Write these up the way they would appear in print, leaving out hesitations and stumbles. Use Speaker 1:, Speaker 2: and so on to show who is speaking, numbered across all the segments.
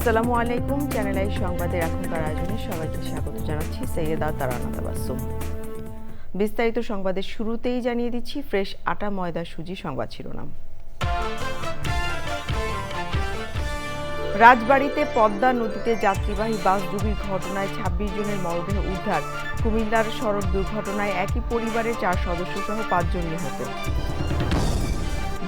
Speaker 1: আসসালামু আলাইকুম। Channel I সংবাদের এখনকার আয়োজনে সবাইকে স্বাগত জানাচ্ছি। সৈয়দা তারানা তাবাসসুম। বিস্তারিত সংবাদের শুরুতেই জানিয়ে দিচ্ছি ফ্রেশ আটা ময়দা সুজি সংবাদ শিরোনাম। রাজবাড়ীতে পদ্মা নদীতে যাত্রীবাহী বাস ডুবির ঘটনায় ২৬ জনের মরদেহ উদ্ধার। কুমিল্লার সড়ক দুর্ঘটনায় একই পরিবারের ৪ সদস্য সহ ৫ জন নিহত।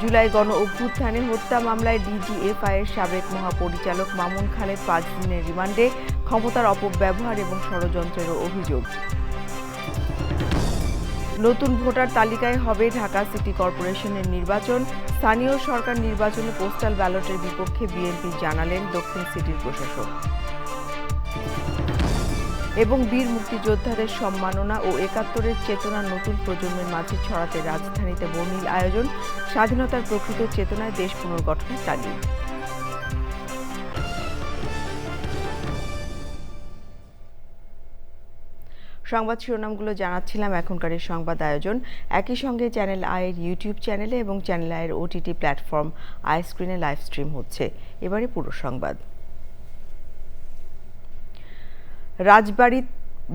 Speaker 1: জুলাই গণ অভ্যুত্থানে হত্যা মামলায় ডিজিএফআইয়ের সাবেক মহাপরিচালক মামুন খালেদ ৫ দিনের রিমান্ডে, ক্ষমতার অপব্যবহার এবং ষড়যন্ত্রেরও অভিযোগ। নতুন ভোটার তালিকায় হবে ঢাকা সিটি কর্পোরেশনের নির্বাচন। স্থানীয় সরকার নির্বাচনে পোস্টাল ব্যালটের বিপক্ষে বিএনপি জানালেন দক্ষিণ সিটির প্রশাসক। এবং বীর মুক্তিযোদ্ধাদের সম্মাননা ও একাত্তরের চেতনা নতুন প্রজন্মের মাঝে ছড়াতে রাজধানীতে বর্ণিল আয়োজন। স্বাধীনতার প্রকৃত চেতনায় দেশ পুনর্গঠনের তাগিদ। সংবাদ শিরোনামগুলো জানাচ্ছিলাম। এখনকার এই সংবাদ আয়োজন একই সঙ্গে চ্যানেল আইয়ের ইউটিউব চ্যানেলে এবং চ্যানেল আইয়ের ওটিটি প্ল্যাটফর্ম আই স্ক্রিনে লাইভ স্ট্রিম হচ্ছে। এবারে পুরো সংবাদ। রাজবাড়ীর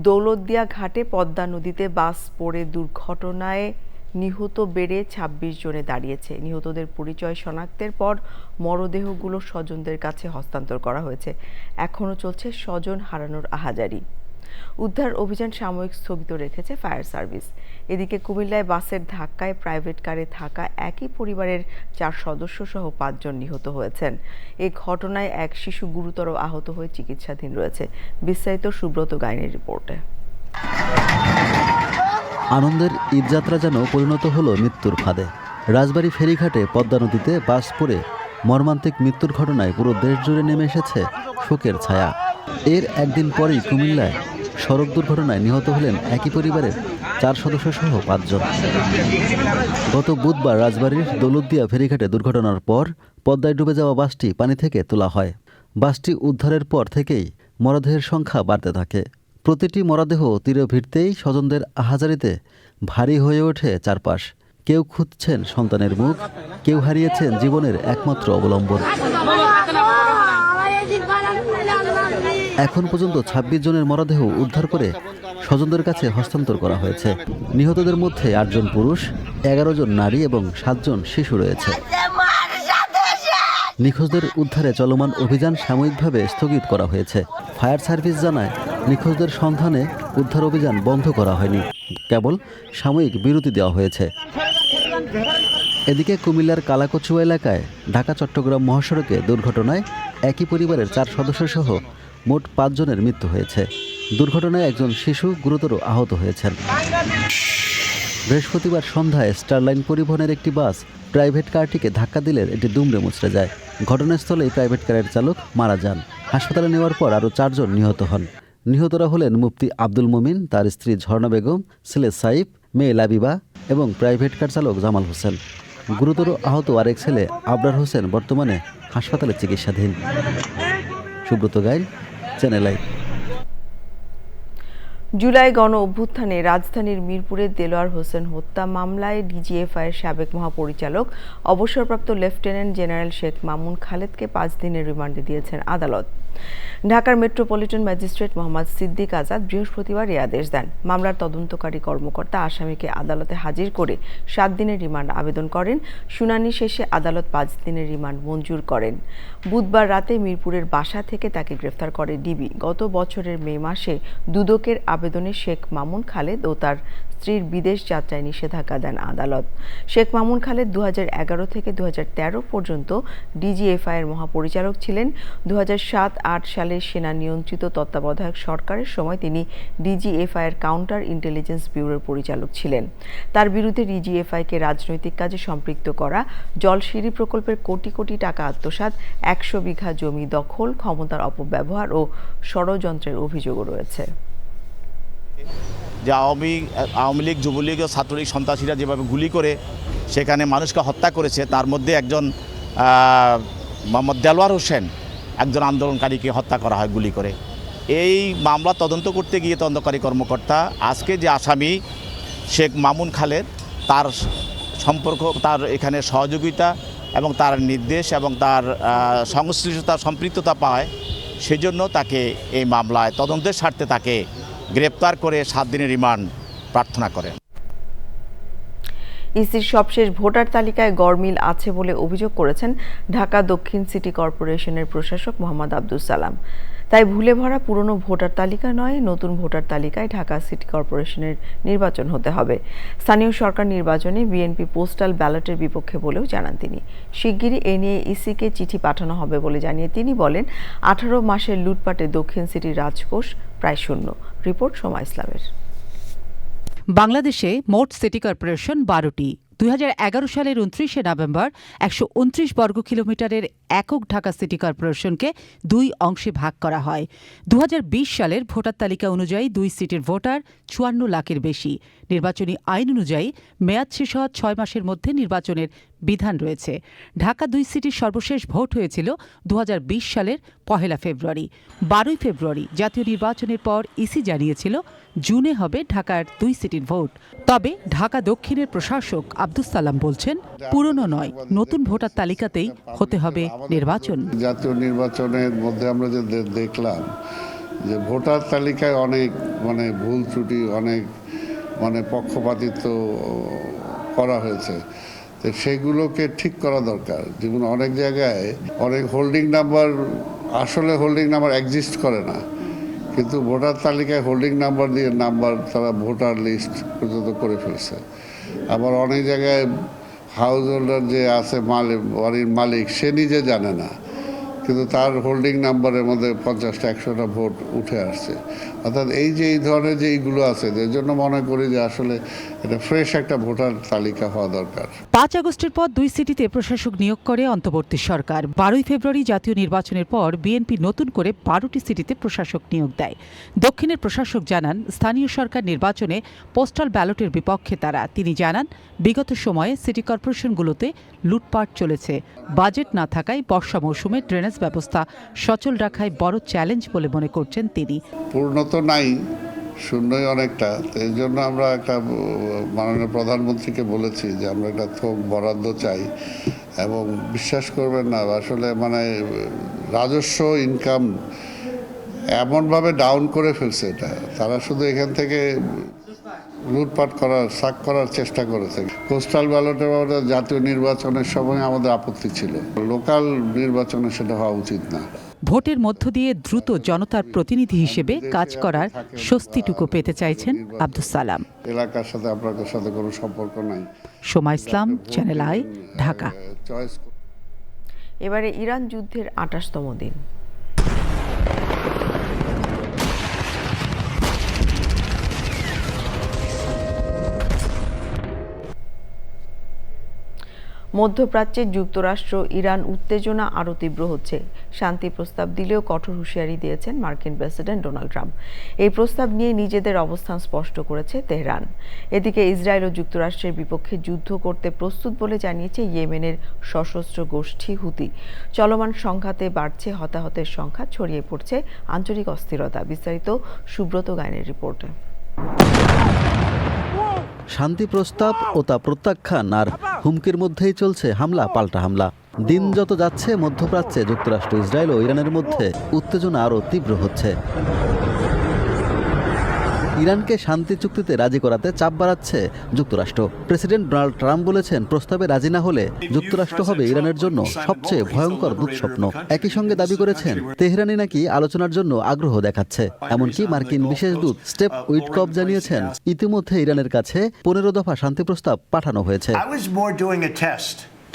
Speaker 1: দৌলতদিয়া ঘাটে পদ্মা নদীতে বাস পড়ে দুর্ঘটনায় নিহত বেড়ে ২৬ জনে দাঁড়িয়েছে। নিহতদের পরিচয় শনাক্তের পর মরদেহগুলো স্বজনদের কাছে হস্তান্তর করা হয়েছে। এখনও চলছে স্বজন হারানোর আহাজারি। উদ্ধার অভিযান সাময়িক স্থগিত রেখেছে ফায়ার সার্ভিস। এদিকে কুমিল্লায় বাসের ধাক্কায় প্রাইভেট কারে থাকা একই পরিবারের ৪ সদস্য সহ ৫ জন নিহত হয়েছেন। এ ঘটনায় এক শিশু গুরুতর আহত হয়ে চিকিৎসাধীন রয়েছে। বিস্তারিত সুব্রত গাইনের রিপোর্টে।
Speaker 2: আনন্দের ঈদযাত্রা যেন পরিণত হলো মৃত্যুর ফাঁদে। রাজবাড়ী ফেরিঘাটে পদ্মা নদীতে বাস পড়ে মর্মান্তিক মৃত্যুর ঘটনায় পুরো দেশ জুড়ে নেমে এসেছে শোকের ছায়া। এর একদিন পরেই কুমিল্লায় সড়ক দুর্ঘটনায় নিহত হলেন একই পরিবারের ৪ সদস্য সহ ৫ জন। গত বুধবার রাজবাড়ীর দৌলতদিয়া ফেরিঘাটে দুর্ঘটনার পর পদ্মায় ডুবে যাওয়া বাসটি পানি থেকে তোলা হয়। বাসটি উদ্ধারের পর থেকেই মরদেহের সংখ্যা বাড়তে থাকে। প্রতিটি মরদেহ তীরে ভিড়তেই স্বজনদের আহাজারিতে ভারী হয়ে ওঠে চারপাশ। কেউ খুঁজছেন সন্তানের মুখ, কেউ হারিয়েছেন জীবনের একমাত্র অবলম্বন। এখন পর্যন্ত ২৬ জনের মরদেহ উদ্ধার করে স্বজনদের কাছে হস্তান্তর করা হয়েছে। নিহতদের মধ্যে ৮ জন পুরুষ, ১১ জন নারী এবং ৭ জন শিশু রয়েছে। নিখোঁজদের উদ্ধারে চলমান অভিযান সাময়িকভাবে স্থগিত করা হয়েছে। ফায়ার সার্ভিস জানায়, নিখোঁজদের সন্ধানে উদ্ধার অভিযান বন্ধ করা হয়নি, কেবল সাময়িক বিরতি দেওয়া হয়েছে। এদিকে কুমিল্লার কালাকচুয়া এলাকায় ঢাকা চট্টগ্রাম মহাসড়কে দুর্ঘটনায় একই পরিবারের ৪ সদস্য সহ মোট ৫ জনের মৃত্যু হয়েছে। দুর্ঘটনায় একজন শিশু গুরুতর আহত হয়েছেন। বৃহস্পতিবার সন্ধ্যায় স্টারলাইন পরিবহনের একটি বাস প্রাইভেট কারটিকে ধাক্কা দিলে এটি দুমড়ে মুচড়ে যায়। ঘটনাস্থলেই প্রাইভেট কারের চালক মারা যান। হাসপাতালে নেওয়ার পর আরও ৪ জন নিহত হন। নিহতরা হলেন মুফতি আব্দুল মুমিন, তার স্ত্রী ঝর্ণা বেগম, ছেলে সাইফ, মেয়ে লাবিবা এবং প্রাইভেট কার চালক জামাল হোসেন। গুরুতর আহত আরেক ছেলে আবরার হোসেন বর্তমানে হাসপাতালে চিকিৎসাধীন। সুব্রত গাইল, চ্যানেল আই।
Speaker 1: জুলাই গণ অভ্যুত্থানে রাজধানীর মিরপুরে দেলোয়ার হোসেন হত্যা মামলায় ডিজিএফআইয়ের সাবেক মহাপরিচালক অবসরপ্রাপ্ত লেফটেন্যান্ট জেনারেল শেখ মামুন খালেদকে ৫ দিনের রিমান্ডে দিয়েছেন আদালত। ঢাকার মেট্রোপলিটন ম্যাজিস্ট্রেট মোহাম্মদ সিদ্দিক আজাদ বৃহস্পতিবার এই আদেশ দেন। মামলার তদন্তকারী কর্মকর্তা আসামিকে আদালতে হাজির করে ৭ দিনের রিমান্ড আবেদন করেন। শুনানি শেষে আদালত ৫ দিনের রিমান্ড মঞ্জুর করেন। বুধবার রাতে মিরপুরের বাসা থেকে তাকে গ্রেফতার করে ডিবি। গত বছরের মে মাসে দুদকের আবেদনে শেখ মামুন খালেদ ও তার স্ত্রীর বিদেশ যাত্রায় নিষেধাজ্ঞা দেন আদালত। শেখ মামুন খালেদ ২০১১ থেকে ২০১৩ পর্যন্ত ডিজিএফআইয়ের মহাপরিচালক ছিলেন। ২০০৭-৮ সালে সেনা নিয়ন্ত্রিত তত্ত্বাবধায়ক সরকারের সময় তিনি ডিজিএফআইয়ের কাউন্টার ইন্টেলিজেন্স ব্যুরোর পরিচালক ছিলেন। তার বিরুদ্ধে ডিজিএফআইকে রাজনৈতিক কাজে সম্পৃক্ত করা, জলসিঁড়ি প্রকল্পের কোটি কোটি টাকা আত্মসাৎ, ১০০ বিঘা জমি দখল, ক্ষমতার অপব্যবহার ও ষড়যন্ত্রের অভিযোগও রয়েছে।
Speaker 3: যে আওয়ামী লীগ, যুবলীগ ও ছাত্রলীগ সন্ত্রাসীরা যেভাবে গুলি করে সেখানে মানুষকে হত্যা করেছে, তার মধ্যে একজন মোহাম্মদ দেলোয়ার হোসেন একজন আন্দোলনকারীকে হত্যা করা হয় গুলি করে। এই মামলা তদন্ত করতে গিয়ে তদন্তকারী কর্মকর্তা আজকে যে আসামি শেখ মামুন খালেদ, তার সম্পর্ক, তার এখানে সহযোগিতা এবং তার নির্দেশ এবং তার সংশ্লিষ্টতা সম্পৃক্ততা পায় সেজন্য তাকে এই মামলায় তদন্তের স্বার্থে তাকে গ্রেপ্তার করে 7 দিনের রিমান্ড প্রার্থনা করেন।
Speaker 1: ইসির সবশেষ ভোটার তালিকায় গরমিল আছে বলে অভিযোগ করেছেন ঢাকা দক্ষিণ সিটি কর্পোরেশনের প্রশাসক মোহাম্মদ আব্দুস সালাম। তাই ভুলে ভরা পুরনো ভোটার তালিকা নয়, নতুন ভোটার তালিকায় ঢাকা সিটি কর্পোরেশনের নির্বাচন হতে হবে। স্থানীয় সরকার নির্বাচনে বিএনপি পোস্টাল ব্যালটের বিপক্ষে বলেও জানান তিনি। শিগগিরই এ নিয়ে ইসিকে চিঠি পাঠানো হবে বলে জানিয়ে তিনি বলেন, 18 মাসের লুটপাটে দক্ষিণ সিটির রাজকোষ প্রায় শূন্য। রিপোর্ট সোমা ইসলামের।
Speaker 4: বাংলাদেশে মোট সিটি কর্পোরেশন 12টি। 2011 সালের 29শে নভেম্বর 129 বর্গ কিলোমিটারের একক ঢাকা সিটি কর্পোরেশনকে 2 অংশে ভাগ করা হয়। 2020 সালের ভোটার তালিকা অনুযায়ী 2 সিটির ভোটার 54 লাখের বেশি। নির্বাচনী আইন অনুযায়ী মেয়াদ শেষ হওয়ার 6 মাসের মধ্যে নির্বাচনের বিধান রয়েছে। ঢাকা 2 সিটির সর্বশেষ ভোট হয়েছিল 2020 সালের 1 ফেব্রুয়ারি। 12 ফেব্রুয়ারি জাতীয় নির্বাচনের পর ইসি জানিয়েছিল জুনে হবে ঢাকার 2 সিটির ভোট। তবে ঢাকা দক্ষিণের প্রশাসক আব্দুস সালাম বলছেন, পুরনো নয়, নতুন ভোটার তালিকাতেই হতে হবে নির্বাচন।
Speaker 5: জাতীয় নির্বাচনের মধ্যে আমরা যে দেখলাম যে ভোটার তালিকায় অনেক ভুল ত্রুটি, অনেক পক্ষপাতিত্ব করা হয়েছে। তো সেগুলোকে ঠিক করা দরকার। যেমন অনেক জায়গায় অনেক হোল্ডিং নাম্বার, আসলে হোল্ডিং নাম্বার এক্সিস্ট করে না, কিন্তু ভোটার তালিকায় হোল্ডিং নাম্বার দিয়ে নাম্বার তারা ভোটার লিস্ট পর্যন্ত করে ফেলছে। আবার অনেক জায়গায় হাউস হোল্ডার যে আছে বাড়ির মালিক, সে নিজে জানে না, কিন্তু তার হোল্ডিং নাম্বারের মধ্যে 50টা 100টা ভোট উঠে আসছে। অর্থাৎ এই ধরনের যে এইগুলো আছে, এর জন্য মনে করি যে আসলে এটা ফ্রেশ একটা ভোটার তালিকা হওয়া দরকার।
Speaker 4: 5 আগস্টের পর 2 সিটিতে প্রশাসক নিয়োগ করে অন্তর্বর্তী সরকার। 12 ফেব্রুয়ারি জাতীয় নির্বাচনের পর বিএনপি নতুন করে 12টি সিটিতে প্রশাসক নিয়োগ দেয়। দক্ষিণের প্রশাসক জানান, স্থানীয় সরকার নির্বাচনে পোস্টাল ব্যালটের বিপক্ষে তারা। তিনি জানান, বিগত সময়ে সিটি কর্পোরেশনগুলোতে লুটপাট চলেছে। বাজেট না থাকায় বর্ষা মৌসুমে ড্রেনেজ ব্যবস্থা সচল রাখায় বড় চ্যালেঞ্জ বলে মনে করছেন তিনি।
Speaker 5: পূর্ণ তো নাই, শূন্যই অনেকটা। তো এই জন্য আমরা একটা মাননীয় প্রধানমন্ত্রীকে বলেছি যে আমরা একটা থোক বরাদ্দ চাই। এবং বিশ্বাস করবেন না, আসলে রাজস্ব ইনকাম এমনভাবে ডাউন করে ফেলছে এটা। তারা শুধু এখান থেকে লুটপাট সাক করার চেষ্টা করেছে। পোস্টাল ব্যালটের ব্যাপারে জাতীয় নির্বাচনের সময় আমাদের আপত্তি ছিল, লোকাল নির্বাচনে সেটা হওয়া উচিত না।
Speaker 4: ভোটের মধ্য দিয়ে দ্রুত জনতার প্রতিনিধি হিসেবে কাজ করার স্বস্তিটুকু পেতে চাইছেন আব্দুস সালাম।
Speaker 5: এলাকার সাথে আপনাদের সাথে কোনো সম্পর্ক নাই।
Speaker 4: সোমা ইসলাম, চ্যানেল আই, ঢাকা।
Speaker 1: এবারে ইরান যুদ্ধের 28তম দিন। মধ্যপ্রাচ্যে যুক্তরাষ্ট্র ইরান উত্তেজনা আরও তীব্র হচ্ছে। শান্তি প্রস্তাব দিলেও কঠোর হুঁশিয়ারি দিয়েছেন মার্কিন প্রেসিডেন্ট ডোনাল্ড ট্রাম্প। এই প্রস্তাব নিয়ে নিজেদের অবস্থান স্পষ্ট করেছে তেহরান। এদিকে ইসরায়েল ও যুক্তরাষ্ট্রের বিপক্ষে যুদ্ধ করতে প্রস্তুত বলে জানিয়েছে ইয়েমেনের সশস্ত্র গোষ্ঠী হুতি। চলমান সংঘাতে বাড়ছে হতাহতের সংখ্যা, ছড়িয়ে পড়ছে আঞ্চলিক অস্থিরতা। বিস্তারিত সুব্রত গায়নের রিপোর্টে।
Speaker 2: শান্তি প্রস্তাব ও তা প্রত্যাখ্যান আর হুমকির মধ্যেই চলছে হামলা পাল্টা হামলা। দিন যত যাচ্ছে মধ্যপ্রাচ্যে যুক্তরাষ্ট্র, ইসরায়েল ও ইরানের মধ্যে উত্তেজনা আরও তীব্র হচ্ছে। ইরানকে শান্তি চুক্তিতে রাজি করাতে চাপ বাড়াচ্ছে যুক্তরাষ্ট্র। প্রেসিডেন্ট ডোনাল্ড ট্রাম্প বলেছেন, প্রস্তাবে রাজি না হলে যুক্তরাষ্ট্র হবে ইরানের জন্য সবচেয়ে ভয়ঙ্কর দুঃস্বপ্ন। একই সঙ্গে দাবি করেছেন, তেহরানি নাকি আলোচনার জন্য আগ্রহ দেখাচ্ছে। এমনকি মার্কিন বিশেষ দূত স্টেভ উইটকফ জানিয়েছেন, ইতিমধ্যে ইরানের কাছে 15 দফা শান্তি প্রস্তাব পাঠানো হয়েছে।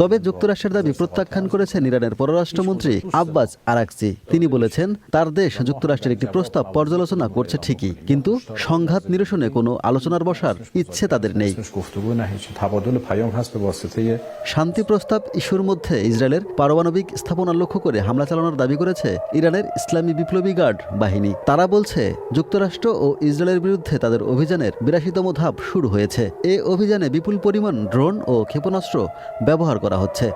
Speaker 2: তবে যুক্তরাষ্ট্রের দাবি প্রত্যাখ্যান করেছেন ইরানের পররাষ্ট্রমন্ত্রী আব্বাস আরাকচি। তিনি বলেছেন, তার দেশ যুক্তরাষ্ট্রের একটি প্রস্তাব পর্যালোচনা করছে ঠিকই, কিন্তু সংঘাত নিরসনে কোনো আলোচনার বসার ইচ্ছে তাদের নেই। শান্তি প্রস্তাব ইস্যুর মধ্যে ইসরায়েলের পারমাণবিক স্থাপনা লক্ষ্য করে হামলা চালানোর দাবি করেছে ইরানের ইসলামী বিপ্লবী গার্ড বাহিনী। তারা বলছে, যুক্তরাষ্ট্র ও ইসরায়েলের বিরুদ্ধে তাদের অভিযানের 82তম ধাপ শুরু হয়েছে। এ অভিযানে বিপুল পরিমাণ ড্রোন ও ক্ষেপণাস্ত্র ব্যবহার করা হচ্ছে।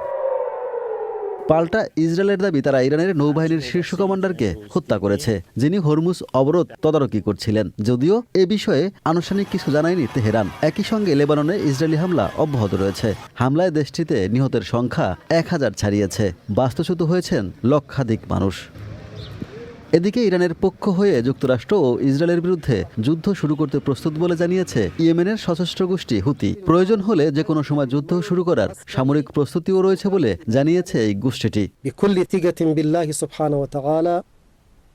Speaker 2: পাল্টা ইসরায়েলের দাবি, তারা ইরানের নৌবাহিনীর শীর্ষ কমান্ডারকে হত্যা করেছে, যিনি হরমুজ অবরোধ তদারকি করছিলেন। যদিও এ বিষয়ে আনুষ্ঠানিক কিছু জানায়নি তেহরান। একই সঙ্গে লেবাননে ইসরায়েলি হামলা অব্যাহত রয়েছে। হামলায় দেশটিতে নিহতের সংখ্যা 1000 ছাড়িয়েছে। বাস্তুচ্যুত হয়েছেন লক্ষাধিক মানুষ। এদিকে ইরানের পক্ষ হয়ে যুক্তরাষ্ট্র ও ইসরায়েলের বিরুদ্ধে যুদ্ধ শুরু করতে প্রস্তুত বলে জানিয়েছে ইয়েমেনের সশস্ত্র গোষ্ঠী হুতি। প্রয়োজন হলে যে কোনো সময় যুদ্ধ শুরু করার সামরিক প্রস্তুতিও রয়েছে বলে জানিয়েছে এই গোষ্ঠীটি।
Speaker 6: بكل ثقة بالله سبحانه وتعالى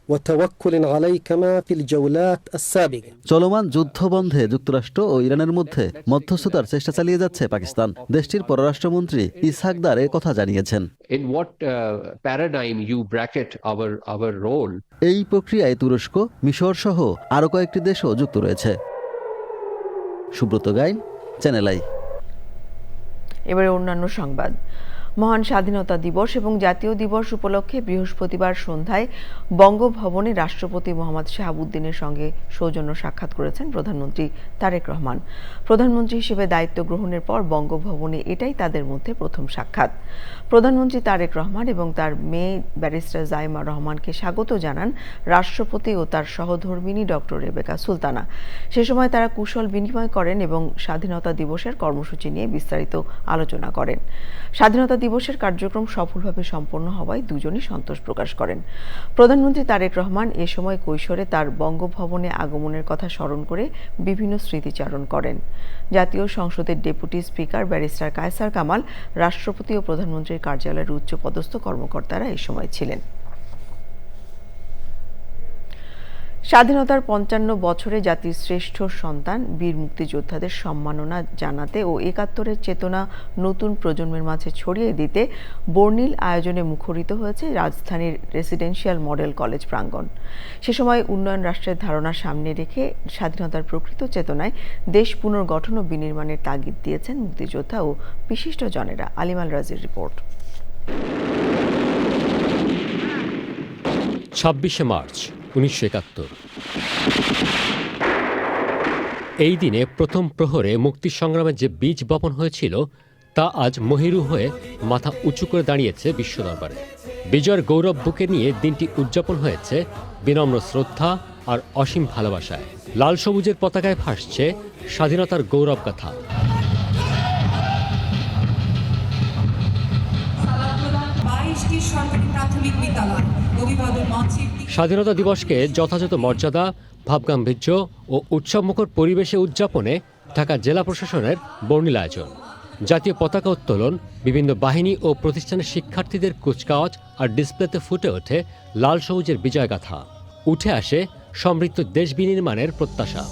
Speaker 6: وتوكل عليه كما في الجولات السابقة।
Speaker 2: চলমান যুদ্ধ বন্ধে যুক্তরাষ্ট্র ও ইরানের মধ্যে মধ্যস্থতার চেষ্টা চালিয়ে যাচ্ছে পাকিস্তান। দেশটির পররাষ্ট্রমন্ত্রী ইসহাক দার এ কথা জানিয়েছেন।
Speaker 7: In what paradigm you bracket our role?
Speaker 2: এই প্রক্রিয়ায় তুরস্ক, মিশর সহ আরও কয়েকটি দেশও যুক্ত রয়েছে। Subrata Gain, channel I.
Speaker 1: এবারে অন্যান্য সংবাদ। মহান স্বাধীনতা দিবস এবং জাতীয় দিবস উপলক্ষে বৃহস্পতিবার সন্ধ্যায় বঙ্গভবনে রাষ্ট্রপতি মোহাম্মদ শাহাবুদ্দিনের সঙ্গে সৌজন্য সাক্ষাৎ করেছেন প্রধানমন্ত্রী তারেক রহমান। প্রধানমন্ত্রী হিসেবে দায়িত্ব গ্রহণের পর বঙ্গভবনে এটাই তাদের মধ্যে প্রথম সাক্ষাৎ। প্রধানমন্ত্রী তারেক রহমান এবং তার মেয়ে ব্যারিস্টার জাইমা রহমানকে স্বাগত জানান রাষ্ট্রপতি ও তার সহধর্মিণী ডক্টর রেবেকা সুলতানা। সে সময় তারা কুশল বিনিময় করেন এবং স্বাধীনতা দিবসের কর্মসূচি নিয়ে বিস্তারিত আলোচনা করেন। স্বাধীনতা দিবসের কার্যক্রম সফলভাবে সম্পন্ন হওয়ায় দুজনই সন্তোষ প্রকাশ করেন। প্রধানমন্ত্রী তারেক রহমান এ সময় কৈশোরে তার বঙ্গভবনে আগমনের কথা স্মরণ করে বিভিন্ন স্মৃতিচারণ করেন। জাতীয় সংসদের deputy speaker barrister Kaiser Kamal, রাষ্ট্রপতি ও প্রধানমন্ত্রীর কার্যালয়ের উচ্চপদস্থ কর্মকর্তারা এই সময় ছিলেন। স্বাধীনতার ৫৫ বছরে জাতির শ্রেষ্ঠ সন্তান বীর মুক্তিযোদ্ধাদের সম্মাননা জানাতে ও একাত্তরের চেতনা নতুন প্রজন্মের মাঝে ছড়িয়ে দিতে বর্ণিল আয়োজনে মুখরিত হয়েছে রাজধানীর রেসিডেন্সিয়াল মডেল কলেজ প্রাঙ্গণ। সে সময় উন্নয়ন রাষ্ট্রের ধারণা সামনে রেখে স্বাধীনতার প্রকৃত চেতনায় দেশ পুনর্গঠন ও বিনির্মাণের তাগিদ দিয়েছেন মুক্তিযোদ্ধা ও বিশিষ্টজনেরা। আলিমাল রাজির রিপোর্ট।
Speaker 8: ২৬শে মার্চ ১৯৭১। এই দিনে প্রথম প্রহরে মুক্তি সংগ্রামের যে বীজ বপন হয়েছিল তা আজ মহিরু হয়ে মাথা উঁচু করে দাঁড়িয়েছে বিশ্ব দরবারে। বিজয়ের গৌরব বুকে নিয়ে দিনটি উদযাপন হয়েছে বিনম্র শ্রদ্ধা আর অসীম ভালোবাসায়। লাল সবুজের পতাকায় ভাসছে স্বাধীনতার গৌরব গাথা। স্বাধীনতা দিবসকে যথাযথ মর্যাদা, ভাবগাম্ভীর্য ও উৎসবমুখর পরিবেশে উদযাপনে ঢাকা জেলা প্রশাসনের বর্ণিল আয়োজন। জাতীয় পতাকা উত্তোলন, বিভিন্ন বাহিনী ও প্রতিষ্ঠানের শিক্ষার্থীদের কুচকাওয়াজ আর ডিসপ্লেতে ফুটে ওঠে লাল সবুজের বিজয়গাথা। উঠে আসে সমৃদ্ধ দেশ বিনির্মাণের প্রত্যাশা।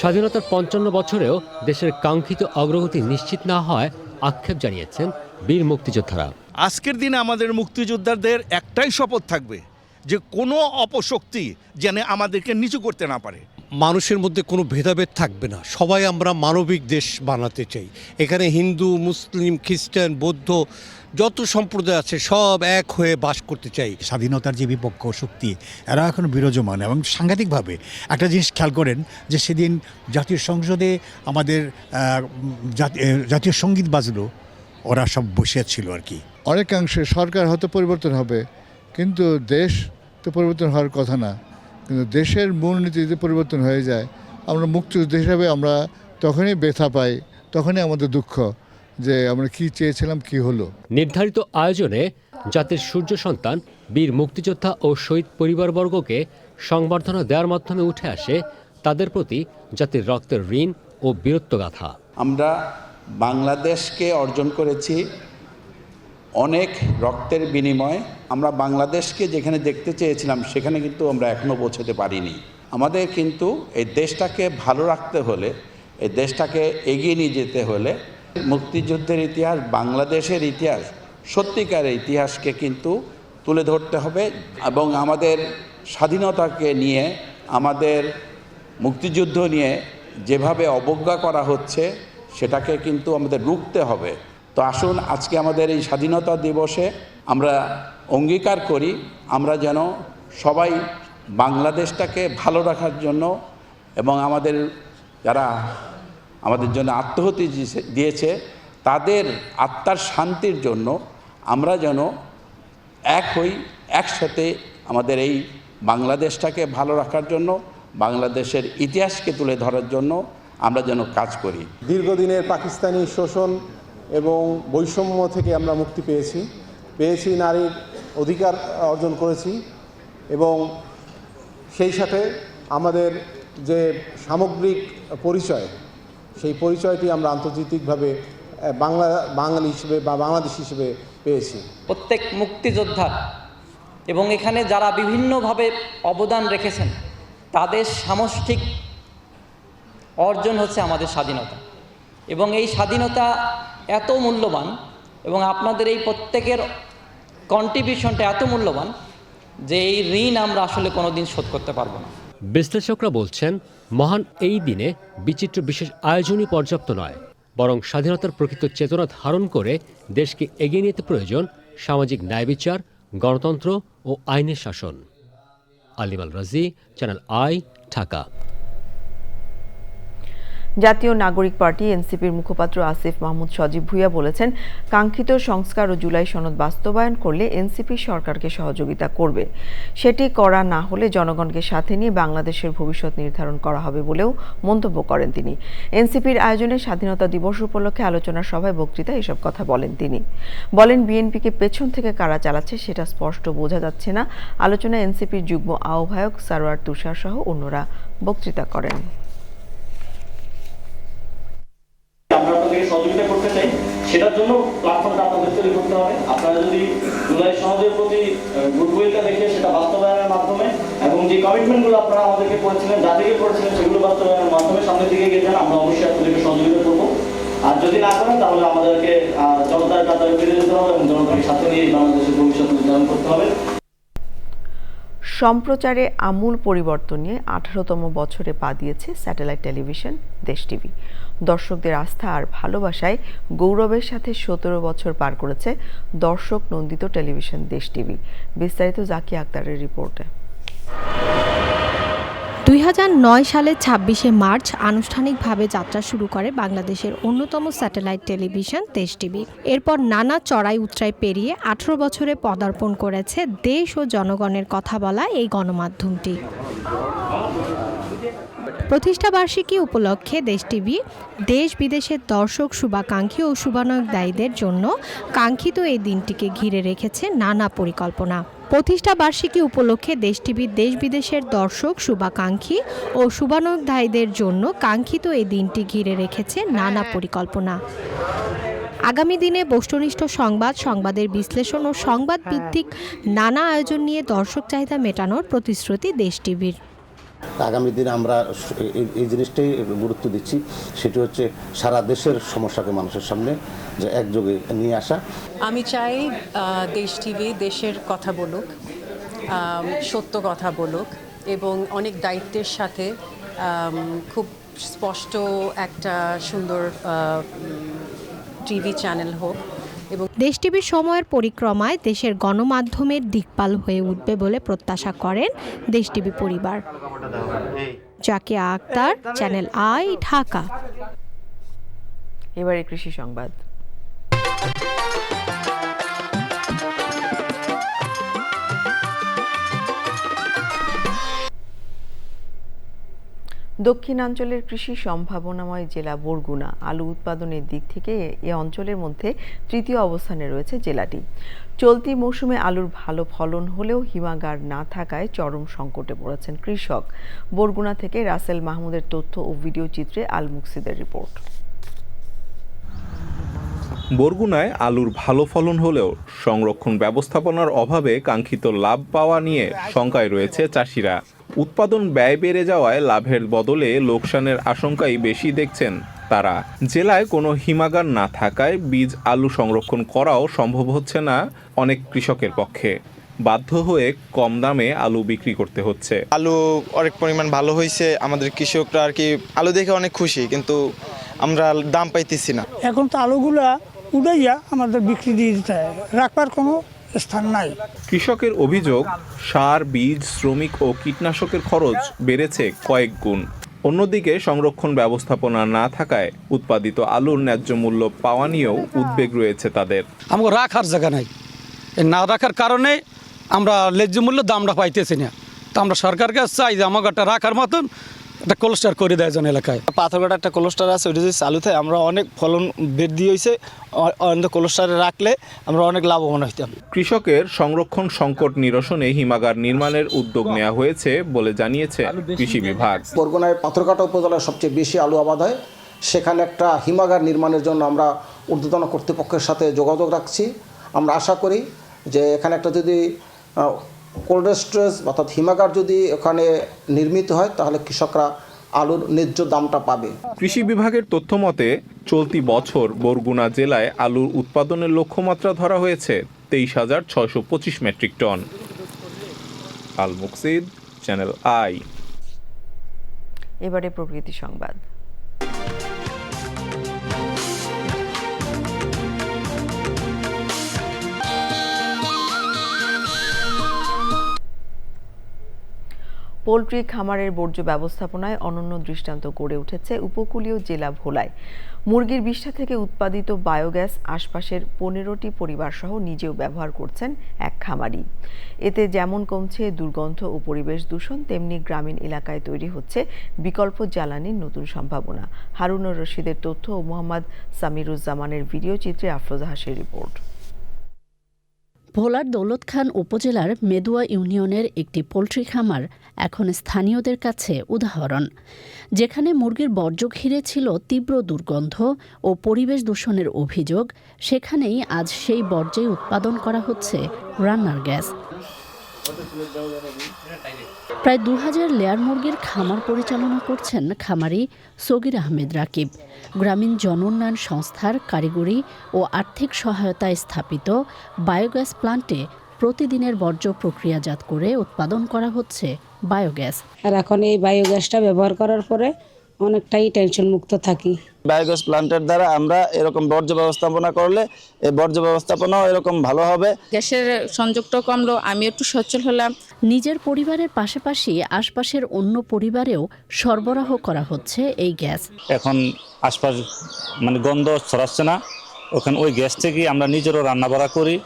Speaker 8: স্বাধীনতার ৫৫ বছরেও দেশের কাঙ্ক্ষিত অগ্রগতি নিশ্চিত না হয় আক্ষেপ জানিয়েছেন বীর মুক্তিযোদ্ধারা।
Speaker 9: আজকের দিনে আমাদের মুক্তিযোদ্ধাদের একটাই শপথ থাকবে যে কোনো অপশক্তি যেন আমাদেরকে নিচু করতে না পারে।
Speaker 10: মানুষের মধ্যে কোনো ভেদাভেদ থাকবে না, সবাই আমরা মানবিক দেশ বানাতে চাই। এখানে হিন্দু, মুসলিম, খ্রিস্টান, বৌদ্ধ যত সম্প্রদায় আছে সব এক হয়ে বাস করতে চাই।
Speaker 11: স্বাধীনতার যে বিপক্ষ শক্তি এরা এখনও বিরাজমান এবং সাংঘাতিকভাবে একটা জিনিস খেয়াল করেন যে সেদিন জাতীয় সংসদে আমাদের জাতীয় সঙ্গীত বাজলো, ওরা সব বসে ছিল আর কি।
Speaker 5: অনেকাংশে সরকার হয়তো পরিবর্তন হবে, কিন্তু দেশ তো পরিবর্তন হওয়ার কথা না। কিন্তু দেশের মূলনীতি যদি পরিবর্তন হয়ে যায়, আমরা মুক্তিযুদ্ধ হিসাবে আমরা তখনই ব্যথা পাই, তখনই আমাদের দুঃখ যে আমরা কি চেয়েছিলাম কি হলো।
Speaker 8: নির্ধারিত আয়োজনে জাতির সূর্য সন্তান বীর মুক্তিযোদ্ধা ও শহীদ পরিবারবর্গকে সংবর্ধনা দেওয়ার মাধ্যমে উঠে আসে তাদের প্রতি জাতির রক্তের ঋণ ও বীরত্বগাথা।
Speaker 12: আমরা বাংলাদেশকে অর্জন করেছি অনেক রক্তের বিনিময়ে। আমরা বাংলাদেশকে যেখানে দেখতে চেয়েছিলাম সেখানে কিন্তু আমরা এখনও পৌঁছতে পারিনি। আমাদের কিন্তু এই দেশটাকে ভালো রাখতে হলে, এই দেশটাকে এগিয়ে নিয়ে যেতে হলে মুক্তিযুদ্ধের ইতিহাস, বাংলাদেশের ইতিহাস, সত্যিকারের ইতিহাসকে কিন্তু তুলে ধরতে হবে এবং আমাদের স্বাধীনতাকে নিয়ে, আমাদের মুক্তিযুদ্ধ নিয়ে যেভাবে অবজ্ঞা করা হচ্ছে সেটাকে কিন্তু আমাদের রুখতে হবে। তো আসুন আজকে আমাদের এই স্বাধীনতা দিবসে আমরা অঙ্গীকার করি আমরা যেন সবাই বাংলাদেশটাকে ভালো রাখার জন্য এবং আমাদের যারা আমাদের জন্য আত্মহতি দিয়েছে তাদের আত্মার শান্তির জন্য আমরা যেন এক হই, একসাথে আমাদের এই বাংলাদেশটাকে ভালো রাখার জন্য, বাংলাদেশের ইতিহাসকে তুলে ধরার জন্য আমরা যেন কাজ করি।
Speaker 13: দীর্ঘদিনের পাকিস্তানি শোষণ এবং বৈষম্য থেকে আমরা মুক্তি পেয়েছি নারীর অধিকার অর্জন করেছি এবং সেই সাথে আমাদের যে সামগ্রিক পরিচয়, সেই পরিচয়টি আমরা আন্তর্জাতিকভাবে বাঙালি হিসেবে বা বাংলাদেশ হিসেবে পেয়েছি।
Speaker 14: প্রত্যেক মুক্তিযোদ্ধা এবং এখানে যারা বিভিন্নভাবে অবদান রেখেছেন তাদের সামষ্টিক অর্জন হচ্ছে আমাদের স্বাধীনতা, এবং এই স্বাধীনতা এত মূল্যবান এবং আপনাদের এই প্রত্যেকের কন্ট্রিবিউশনটা এত মূল্যবান যে এই ঋণ আমরা আসলে কোনোদিন শোধ করতে পারবো না।
Speaker 8: বিশ্লেষকরা বলছেন, মহান এই দিনে বিচিত্র বিশেষ আয়োজনই পর্যাপ্ত নয়, বরং স্বাধীনতার প্রকৃত চেতনা ধারণ করে দেশকে এগিয়ে নিতে প্রয়োজন সামাজিক ন্যায় বিচার, গণতন্ত্র ও আইনের শাসন। আলিম আল রাজি, চ্যানেল আই, ঢাকা।
Speaker 1: জাতীয় নাগরিক পার্টি এনসিপির মুখপাত্র আসিফ মাহমুদ সজীব ভুঁইয়া বলেছেন, কাঙ্ক্ষিত সংস্কার ও জুলাই সনদ বাস্তবায়ন করলে এনসিপি সরকারকে সহযোগিতা করবে। সেটি করা না হলে জনগণকে সাথে নিয়ে বাংলাদেশের ভবিষ্যৎ নির্ধারণ করা হবে বলেও মন্তব্য করেন তিনি। এনসিপির আয়োজনে স্বাধীনতা দিবস উপলক্ষে আলোচনা সভায় বক্তৃতা এসব কথা বলেন তিনি। বলেন, বিএনপিকে পেছন থেকে কারা চালাচ্ছে সেটা স্পষ্ট বোঝা যাচ্ছে না। আলোচনায় এনসিপির যুগ্ম আহ্বায়ক সারোয়ার তুষার সহ অন্যরা বক্তৃতা করেন।
Speaker 15: আমরা আপনাদেরকে সহযোগিতা করতে চাই, সেটার জন্য প্ল্যাটফর্মটা আপনাদের তৈরি করতে হবে। আপনারা যদি জুলাই সনদের প্রতি গুডউইলটা দেখে সেটা বাস্তবায়নের মাধ্যমে এবং যে কমিটমেন্টগুলো আপনারা আমাদেরকে করেছিলেন, জাতিকে করেছিলেন, সেগুলো বাস্তবায়নের মাধ্যমে সামনের দিকে এগিয়ে যান, আমরা অবশ্যই আপনাদেরকে সহযোগিতা করবো। আর যদি না করেন তাহলে আমাদেরকে জনতার কাতারে ফিরে যেতে হবে এবং জনতাকে সাথে নিয়ে বাংলাদেশের ভবিষ্যৎ নির্ধারণ করতে হবে।
Speaker 1: সম্প্রচারে আমূল পরিবর্তন নিয়ে 18তম বছরে পা দিয়েছে স্যাটেলাইট টেলিভিশন দেশ টিভি। দর্শকদের আস্থা আর ভালোবাসায় গৌরবের সাথে 17 বছর পার করেছে দর্শক নন্দিত টেলিভিশন দেশ টিভি। বিস্তারিত জাকিয়া আক্তারের রিপোর্টে।
Speaker 16: 2009 সালের 26শে মার্চ আনুষ্ঠানিকভাবে যাত্রা শুরু করে বাংলাদেশের অন্যতম স্যাটেলাইট টেলিভিশন দেশ টিভি। এরপর নানা চড়াই উতরাই পেরিয়ে 18 বছরে পদার্পণ করেছে দেশ ও জনগণের কথা বলা এই গণমাধ্যমটি। প্রতিষ্ঠাবার্ষিকী উপলক্ষে দেশ টিভি দেশ বিদেশের দর্শক, শুভাকাঙ্ক্ষী ও শুভানুধ্যায়ীদের জন্য কাঙ্ক্ষিত এই দিনটিকে ঘিরে রেখেছে নানা পরিকল্পনা। প্রতিষ্ঠা বার্ষিকী উপলক্ষে দেশ টিভি দেশ বিদেশের দর্শক, শুভাকাঙ্ক্ষী ও শুভানুধ্যায়ীদের জন্য কাঙ্ক্ষিত এই দিনটি ঘিরে রেখেছে নানা পরিকল্পনা। আগামী দিনে বস্তুনিষ্ঠ সংবাদ, সংবাদের বিশ্লেষণ ও সংবাদ ভিত্তিক নানা আয়োজন নিয়ে দর্শক চাহিদা মেটানোর প্রতিশ্রুতি দেশ টিভির।
Speaker 17: আগামী দিনে আমরা এই জিনিসটাই গুরুত্ব দিচ্ছি, সেটি হচ্ছে সারা দেশের সমস্যাকে মানুষের সামনে যে একযোগে নিয়ে আসা।
Speaker 18: আমি চাই দেশ টিভি দেশের কথা বলুক, সত্য কথা বলুক এবং অনেক দায়িত্বের সাথে খুব স্পষ্ট একটা সুন্দর টিভি চ্যানেল হোক।
Speaker 16: দেশ টিভির সময়ের পরিক্রমায় দেশের গণমাধ্যমের দিকপাল হয়ে উঠবে বলে প্রত্যাশা করেন দেশ টিভি পরিবার। Zakia Akter, channel I, Dhaka.
Speaker 1: এবারে কৃষি সংবাদ। দক্ষিণাঞ্চলের কৃষি সম্ভাবনাময় জেলা বরগুনা আলু উৎপাদনের দিক থেকে এ অঞ্চলের মধ্যে তৃতীয় অবস্থানে রয়েছে জেলাটি। চলতি মৌসুমে আলুর ভালো ফলন হলেও হিমাগার না থাকায় চরম সংকটে পড়েছেন কৃষক। বরগুনা থেকে রাসেল মাহমুদের তথ্য ও ভিডিও চিত্রে আল মুকসিদের রিপোর্ট।
Speaker 19: বরগুনায় আলুর ভালো ফলন হলেও সংরক্ষণ ব্যবস্থাপনার অভাবে কাঙ্ক্ষিত লাভ পাওয়া নিয়ে শঙ্কায় রয়েছে চাষিরা। উৎপাদন ব্যয় বেড়ে যাওয়ায় লাভের বদলে লোকসানের আশঙ্কাই বেশি দেখছেন তারা। জেলায় কোনো হিমাগার না থাকায় বীজ আলু সংরক্ষণ করাও সম্ভব হচ্ছে না অনেক কৃষকের পক্ষে। বাধ্য হয়ে কম দামে আলু বিক্রি করতে হচ্ছে।
Speaker 20: আলু অনেক পরিমাণ ভালো হয়েছে, আমাদের কৃষকরা আর কি আলু দেখে অনেক খুশি, কিন্তু আমরা দাম পাইতেছি না।
Speaker 21: এখন তো আলুগুলা উড়াইয়া আমাদের বিক্রি দিয়ে দিতে হয়, রাখবার কোনো স্থান নাই।
Speaker 19: কৃষকের অভিযোগ, সার, বীজ, শ্রমিক ও কীটনাশকের খরচ বেড়েছে কয়েক গুণ। অন্যদিকে সংরক্ষণ ব্যবস্থাপনা না থাকায় উৎপাদিত আলুর ন্যায্য মূল্য পাওয়া নিয়েও উদ্বেগ রয়েছে তাদের।
Speaker 22: আমাকে রাখার জায়গা নাই, না রাখার কারণে আমরা ন্যায্য মূল্য দামটা পাইতেছি না। তো আমরা সরকারকে চাই যে আমাকে একটা রাখার মতন একটা কোলেস্টার করে দেয় জন এলাকায়।
Speaker 20: পাথরঘাটা একটা কোলেস্টার আছে, ওইটা যদি চালু থাকে আমরা অনেক ফলন বৃদ্ধি হয়েছে। কোলেস্টারে রাখলে আমরা অনেক লাভবান হইতাম।
Speaker 19: কৃষকের সংরক্ষণ সংকট নিরসনে হিমাগার নির্মাণের উদ্যোগ নেওয়া হয়েছে বলে জানিয়েছে কৃষি বিভাগ।
Speaker 3: বরগুনায় পাথরঘাটা উপজেলায় সবচেয়ে বেশি আলু আবাদ হয়, সেখানে একটা হিমাগার নির্মাণের জন্য আমরা ঊর্ধ্বতন কর্তৃপক্ষের সাথে যোগাযোগ রাখছি। আমরা আশা করি যে এখানে একটা যদি কোল্ড স্টোরেজ অর্থাৎ হিমাগার যদি ওখানে নির্মিত হয় তাহলে কৃষকরা আলুর ন্যায্য দামটা পাবে।
Speaker 19: কৃষি বিভাগের তথ্য মতে চলতি বছর বরগুনা জেলায় আলুর উৎপাদনের লক্ষ্যমাত্রা ধরা হয়েছে 23,625 metric ton. Al Muksid, channel I.
Speaker 1: এবারে প্রকৃতি সংবাদ। পোল্ট্রি খামারের বর্জ্য ব্যবস্থাপনায় অনন্য দৃষ্টান্ত গড়ে উঠেছে উপকূলীয় জেলা ভোলায়। মুরগির বিষ্ঠা থেকে উৎপাদিত বায়োগ্যাস আশপাশের 15টি পরিবার সহ নিজেও ব্যবহার করছেন এক খামারি। এতে যেমন কমছে দুর্গন্ধ ও পরিবেশ দূষণ, তেমনি গ্রামীণ এলাকায় তৈরি হচ্ছে বিকল্প জ্বালানির নতুন সম্ভাবনা। হারুনুর রশিদের তথ্য ও মোহাম্মদ সামিরুজ্জামানের ভিডিও চিত্রে আফরোজা হাসির রিপোর্ট।
Speaker 4: ভোলার দৌলত খান উপজেলার মেদুয়া ইউনিয়নের একটি পোল্ট্রি খামার এখন স্থানীয়দের কাছে উদাহরণ। যেখানে মুরগির বর্জ্য ঘিরে ছিল তীব্র দুর্গন্ধ ও পরিবেশ দূষণের অভিযোগ, সেখানেই আজ সেই বর্জ্যে উৎপাদন করা হচ্ছে রান্নার গ্যাস। প্রায় 2000 লেয়ার মুরগির খামার পরিচালনা করছেন খামারি সগির আহমেদ রাকিব। গ্রামীণ জনোন্নয়ন সংস্থার কারিগরি ও আর্থিক সহায়তায় স্থাপিত বায়োগ্যাস প্লান্টে প্রতিদিনের বর্জ্য প্রক্রিয়াজাত করে উৎপাদন করা হচ্ছে বায়োগ্যাস।
Speaker 23: আর এখন এই বায়োগ্যাসটা ব্যবহার করার পরে অনেকটাই টেনশন মুক্ত থাকি।
Speaker 20: বায়োগ্যাস প্লান্টের দ্বারা আমরা এরকম বর্জ্য ব্যবস্থাপনা করলে এই বর্জ্য ব্যবস্থাপনাও এরকম ভালো হবে।
Speaker 23: গ্যাসের সংযোগটা কমলো, আমি একটু সচ্ছল হলাম।
Speaker 4: নিজের পরিবারের পাশাপাশি আশপাশের অন্য পরিবারেও সরবরাহ করা হচ্ছে এই গ্যাস।
Speaker 24: এখন আশপাশ গন্ধ ছড়াচ্ছে না, ওখানে ওই গ্যাস থেকে আমরা নিজেরও রান্না বাড়া করি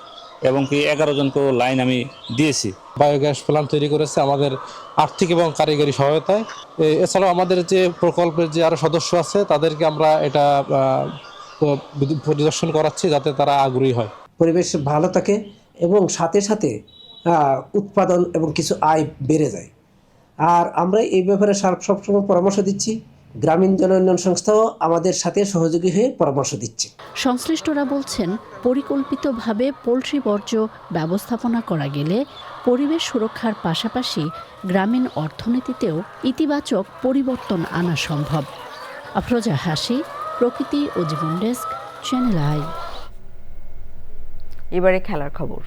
Speaker 24: এবং কি 11 জনকে লাইন আমি দিয়েছি।
Speaker 25: বায়োগ্যাস প্লান্ট তৈরি করেছে আমাদের আর্থিক এবং কারিগরি সহায়তায়। এছাড়াও আমাদের যে প্রকল্পের যে আরও সদস্য আছে তাদেরকে আমরা এটা পরিদর্শন করাচ্ছি যাতে তারা আগ্রহী হয়।
Speaker 26: পরিবেশ ভালো থাকে এবং সাথে সাথে উৎপাদন এবং কিছু আয় বেড়ে যায়। আর আমরা এই ব্যাপারে সবসময় পরামর্শ দিচ্ছি। গ্রামীণ জনোন্নয়ন সংস্থাও আমাদের সাথে সহযোগী হয়ে পরামর্শ দিচ্ছে।
Speaker 4: সংশ্লিষ্টরা বলছেন, পরিকল্পিতভাবে পোল্ট্রি বর্জ্য ব্যবস্থাপনা করা গেলে পরিবেশ সুরক্ষার পাশাপাশি গ্রামীণ অর্থনীতিতেও ইতিবাচক পরিবর্তন আনা সম্ভব। আফরোজা হাসি, প্রকৃতি ও জীবন ডেস্ক, চ্যানেল আই।
Speaker 1: এবারে খেলার খবর।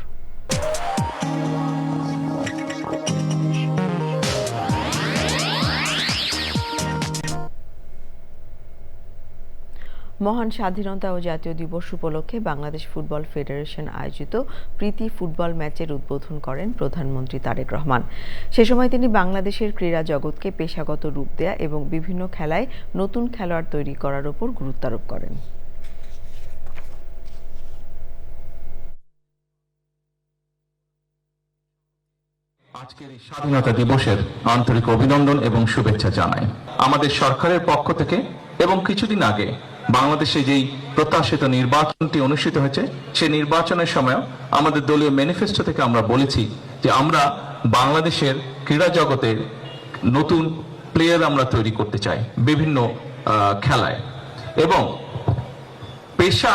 Speaker 1: মহান স্বাধীনতা ও জাতীয় দিবস উপলক্ষে বাংলাদেশ ফুটবল ফেডারেশন আয়োজিত প্রীতি ফুটবল ম্যাচের উদ্বোধন করেন প্রধানমন্ত্রী তারেক রহমান। সে সময় তিনি বাংলাদেশের ক্রীড়া জগৎকে পেশাগত রূপ দেয়া এবং বিভিন্ন খেলায় নতুন খেলোয়াড় তৈরি করার উপর গুরুত্ব আরোপ করেন।
Speaker 27: আজকের এই স্বাধীনতা দিবসের আন্তরিক অভিনন্দন এবং শুভেচ্ছা জানাই। আমাদের সরকারের পক্ষ থেকে এবং কিছুদিন আগে বাংলাদেশে যেই প্রত্যাশিত নির্বাচনটি অনুষ্ঠিত হয়েছে, সেই নির্বাচনের সময় আমাদের দলীয় ম্যানিফেস্টো থেকে আমরা বলেছি যে আমরা বাংলাদেশের ক্রীড়া জগতে নতুন প্লেয়ার আমরা তৈরি করতে চাই বিভিন্ন খেলায়, এবং পেশা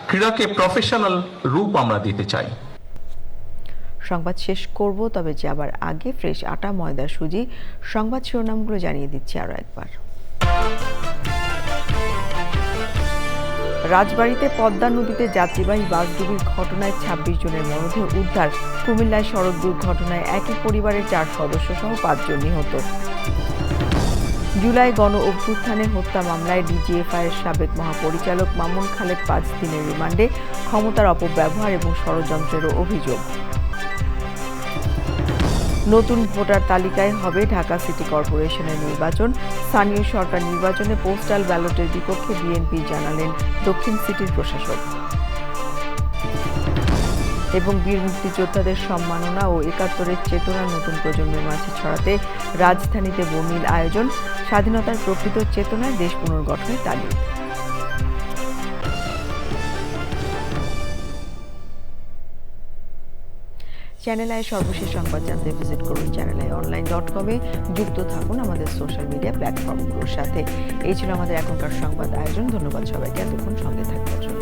Speaker 27: ক্রীড়াকে প্রফেশনাল রূপ আমরা দিতে চাই।
Speaker 1: সংবাদ শেষ করব, তবে যাবার আগে ফ্রেশ আটা, ময়দা, সুজি সংবাদ শিরোনামগুলো জানিয়ে দিচ্ছি আরও একবার। রাজবাড়ীতে পদ্মা নদীতে যাত্রীবাহী বাসডুবির ঘটনায় 26 জনের মরদেহ উদ্ধার। কুমিল্লায় সড়ক দুর্ঘটনায় একই পরিবারের 4 সদস্য সহ 5 জন নিহত। জুলাই গণ অভ্যুত্থানের হত্যা মামলায় ডিজিএফআইয়ের সাবেক মহাপরিচালক মামুন খালেদ 5 দিনের রিমান্ডে। ক্ষমতার অপব্যবহার এবং ষড়যন্ত্রেরও অভিযোগ। নতুন ভোটার তালিকায় হবে ঢাকা সিটি কর্পোরেশনের নির্বাচন। স্থানীয় সরকার নির্বাচনে পোস্টাল ব্যালটের বিপক্ষে বিএনপি জানালেন দক্ষিণ সিটির প্রশাসক। এবং বীর মুক্তিযোদ্ধাদের সম্মাননা ও ৭১-এর চেতনা নতুন প্রজন্মের মাঝে ছড়াতে রাজধানীতে বর্ণিল আয়োজন, স্বাধীনতার প্রকৃত চেতনায় দেশ পুনর্গঠনের তাগিদ। চ্যানেল আই সর্বশেষ সংবাদ জানতে ভিজিট করুন channelionline.com-এ। যুক্ত থাকুন আমাদের সোশ্যাল মিডিয়া প্ল্যাটফর্মগুলোর সাথে। এই ছিল আমাদের এখনকার সংবাদ আয়োজন। ধন্যবাদ সবাইকে এতক্ষণ সঙ্গে থাকবার জন্য।